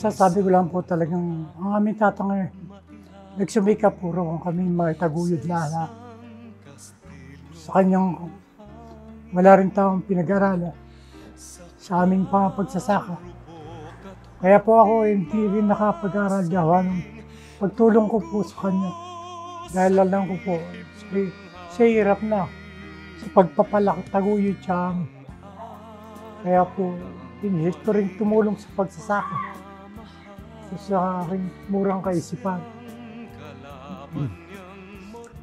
masasabi ko lang po talagang ang aming tatang nagsumikap puro kung kami maitaguyod lahat. Sa kanyang wala rin taong pinag-aralan sa aming pagsasaka. Kaya po ako hindi rin nakapag-aral gawa ng pagtulong ko po sa kanya. Dahil alam ko po, siya hirap na sa pagpapalakataguyod sa amin. Kaya po, pinihit ko rin tumulong sa pagsasaka. Sa aking murang kaisipan.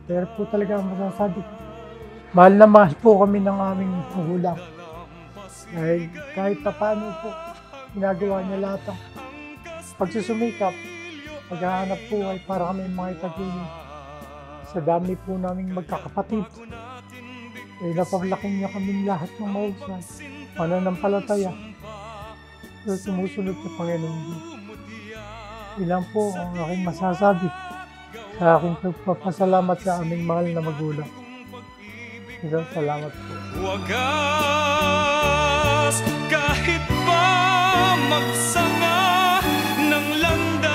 Pero po talaga masasabi ko, mahal na mahal po kami ng aming magulang. Dahil kahit paano po, ginagawa niya lahat ng pagsusumikap, paghahanap buhay para kami maitaguyod. Sa dami po naming magkakapatid. Eh, napaglaki niya kami lahat ng mahusay, pananampalataya. So, sumusunod sa Panginoon Diyos. Ilan po ang aking masasabi sa aking pagpapasalamat sa aming mahal na magulang. Isang salamat po. Wagas kahit pa magsanga ng landas.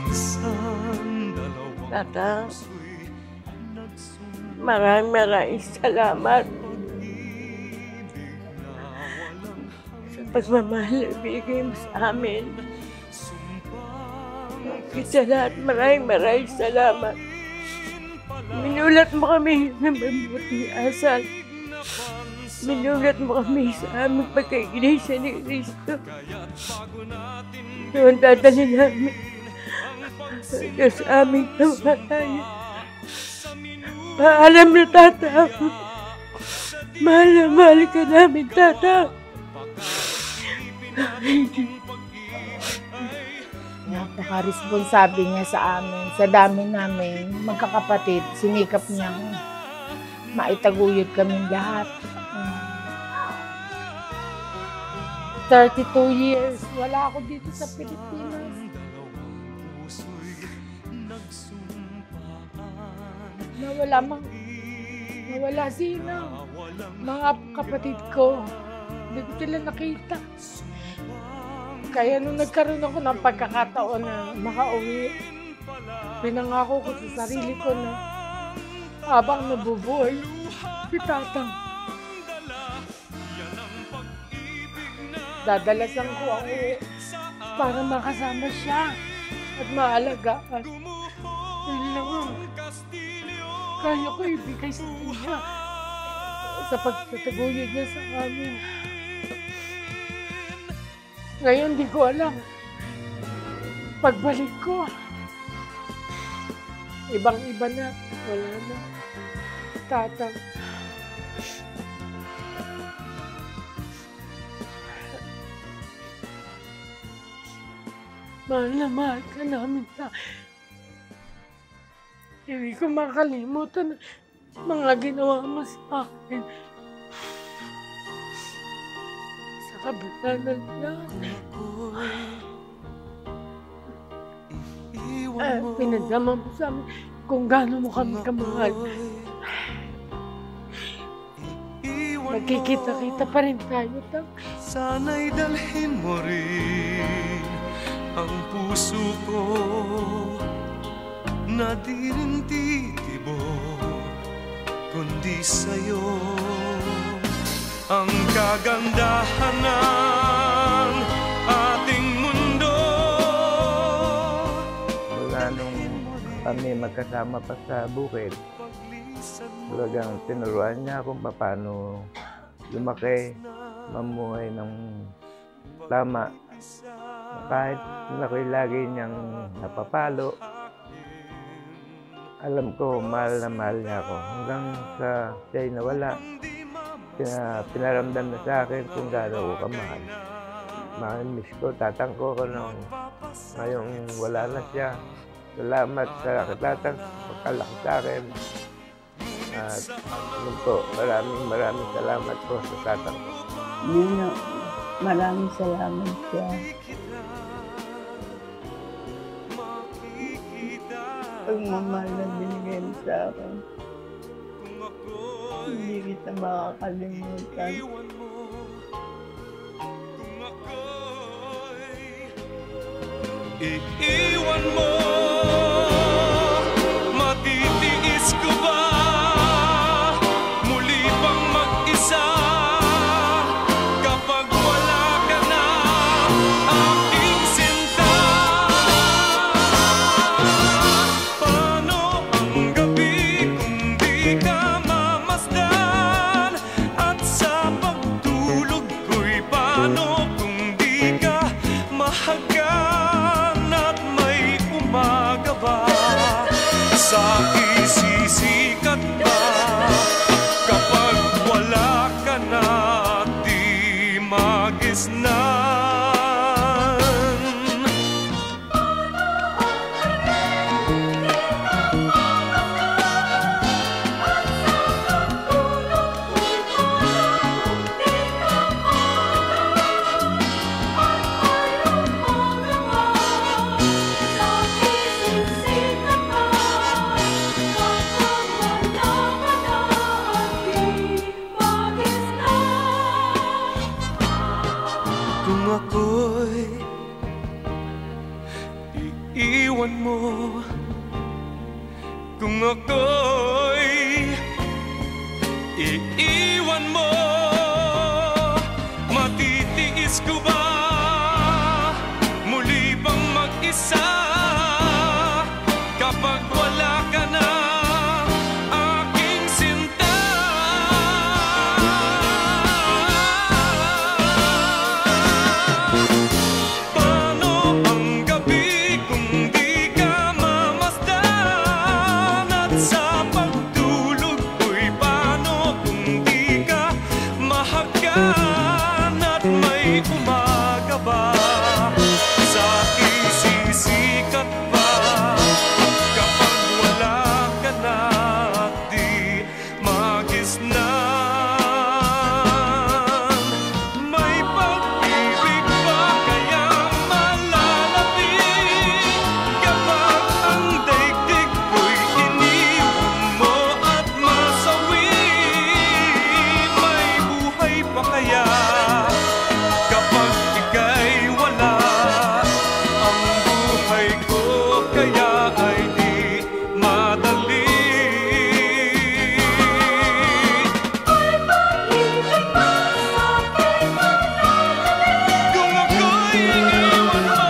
Minsan dalawa. Tata, maraming salamat sa pagmamahal na bigay mo sa amin. Sa lahat, maraming salamat. Minulat mo kami ng mabuting asal. Minulat mo kami sa aming pagka-iglesia ni Cristo. Doon dadalhin namin sa aming kamatayan. Paalam na, Tata. Mahal na mahal ka namin, Tata. Napaka-responsable niya sa amin. Sa dami namin, magkakapatid, sinikap niyang maitaguyod kami lahat. 32 years, wala ako dito sa Pilipinas. Nawala sino. Mga kapatid ko, hindi ko sila nakita. Kaya nung nagkaroon ako ng pagkakataon na makauwi, pinangako ko sa sarili ko na habang nabubuhay, si Tatang. Dadalasan ko ang uwi para makasama siya at maalagaan. Yun lang, kaya ko ibigay sa kanya sa pagtataguyod niya sa amin. Ngayon, di ko alam. Pagbalik ko, ibang-iba na. Wala na. Tatang. Mahal na mahal ka namin, hindi ko makalimutan mga ginawa mo sa akin. Kabatanan lang. Pinadama mo sa amin kung gaano mo kami kamahal. Magkikita-kita pa rin tayo, Tang. Sana'y dalhin mo rin ang puso ko na di rin titibok kundi sa'yo. Ang kagandahan ng ating mundo. Mula nung kami magkasama pa sa bukid, talagang tinuruan niya kung paano lumaki, mamuhay ng tama. Kahit ako'y lagi niyang napapalo, alam ko mahal na mahal niya ako. Hanggang sa siya'y nawala, pinaramdam na sa akin kung gaano ko kamahal. Miss ko, tatangko ko nung ngayong wala na siya. Salamat sa tatang pagkalaki sa akin. At po, maraming salamat po sa tatang ko. Maraming salamat siya. Pagmamahal na binigay mo sa akin. Hindi kita makakalimutan. iwan mo. Kung ako'y iiwan mo, matitiis ko ba muli pang mag-isa kapag wala ka na, aking sinta? Paano ang gabi kung di ka mamasdan? At sa pagtulog ko'y paano kung di ka mahagan? At may umaga ba sa isisikat ba kapag wala ka na, di magisnan? Kung ako'y iiwan mo, kung ako'y iiwan mo, matitiis ko ba muli bang mag-isa kapag wala ka na, aking sinta? Paano ang gabi kung di ka mamasdan? At sa pagtulog ko'y paano kung di ka mahagan? At may umaga ba sa isisikat ba kapag wala ka na, di magisnan? May pag-ibig ba kayang malalapit kapag ang daigdig ko'y iniwan mo at masawi? May buhay pa kaya kapag ika'y wala? Ang buhay ko kaya ay di madali. Kung ako'y iiwan mo,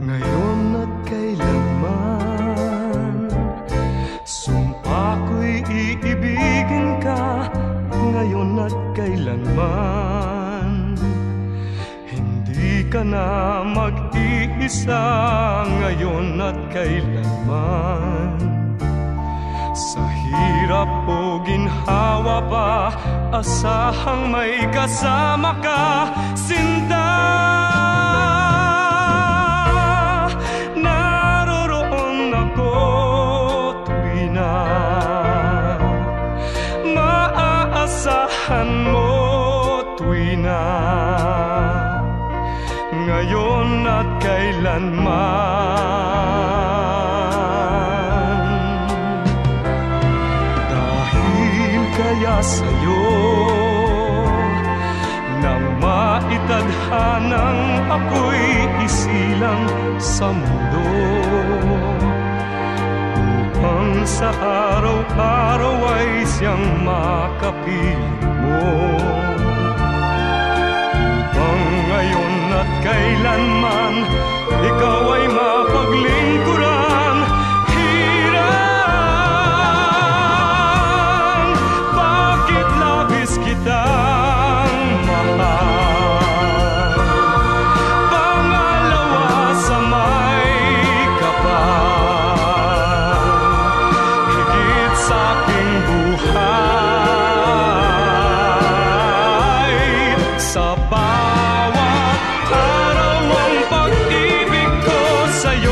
ngayon at kailanman, sumpa ko'y iibigin ka. Ngayon at kailanman, hindi ka na mag-iisa. Ngayon at kailanman, sa hirap o ginhawa pa, asahang may kasama ka, sinta. Naroroon ako tuwi na maaasahan mo, tuwi na ngayon at kailanman. Dahil kaya sa'yo nang maitadhanang ako'y isilang sa mundo, upang sa araw-araw ay siyang makapiling mo, upang ngayon at kailanman ikaw ay mapaglingkuran. Hiram, bakit labis kitang mahal? Pangalawa sa may kapal, higit sa aking buhay. Sa bawat araw ang pag-ibig ko sa'yo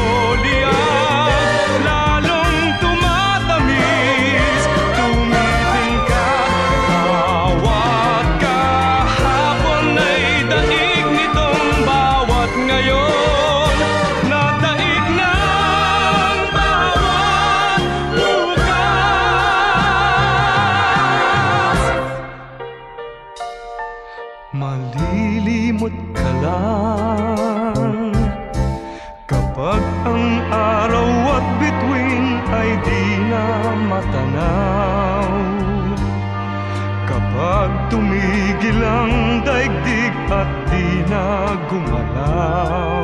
tumigil ang daigdig at di na gumalaw.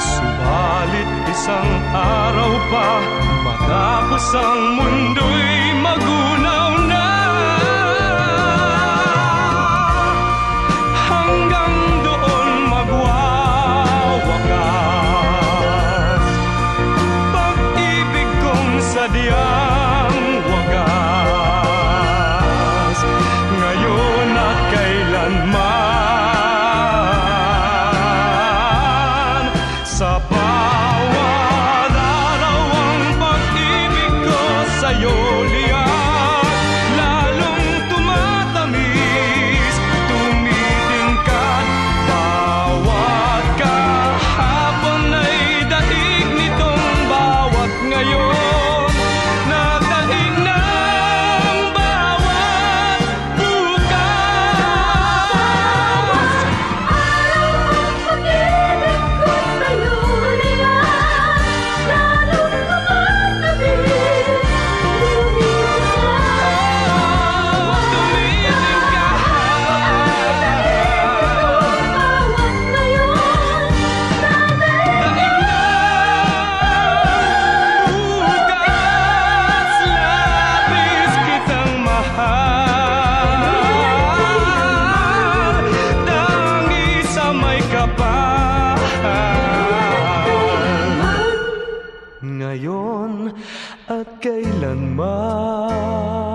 Subalit isang araw pa, matapos ang mundo'y magunaw na, hanggang doon magwawakas pag-ibig kong sadyang wagas, ngayon at kailanman. Sa bawat araw ang pag-ibig ko sa'yo liyak, lalong tumatamis, tumitingkad. Bawat kahapon ay daig nitong bawat ngayon, nadaig ng bawat bukas. Pag-ibig ko sa'yo liyan, lalong tumatamis, Labis kitang mahal, dangi sa may kapal, ngayon at kailanman.